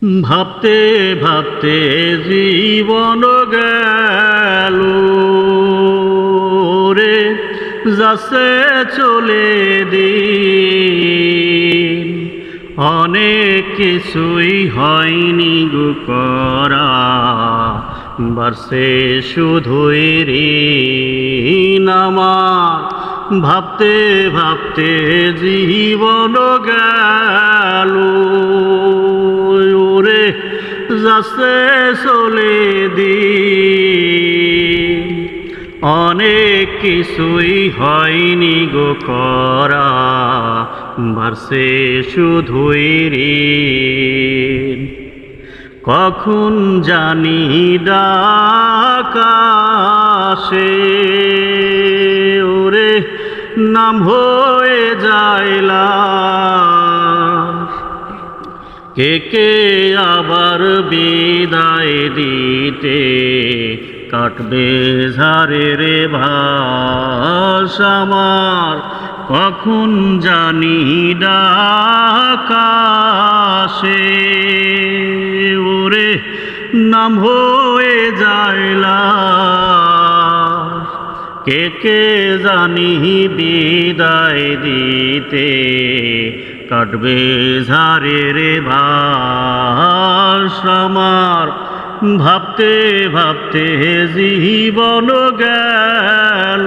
ভাবতে ভাবতে জীবন গেল রে, যাচ্ছে চলে দিন। অনেক কিছুই হয়নি গো করা, বাড়ছে শুধুই ঋণ আমার। ভাবতে ভাবতে জীবন গেল রে, যাচ্ছে চলে দিন। অনেক কিছুই হয়নি গো করা, বাড়ছে শুধুই ঋণ। কখন জানি ডাকাশে ওরে, নাম হয়ে যাইলা। কে কে আবার বিদায় দিতে কাটবে ঝাড়ের ভাস আমার। কখন জানি ডাকাশে ওরে, নাম হয়ে যাইলা। কে কে জানি বিদায় দিতে কাটবে ঝাড়ের ভাস আমার। ভাবতে ভাবতে জীবন গেল।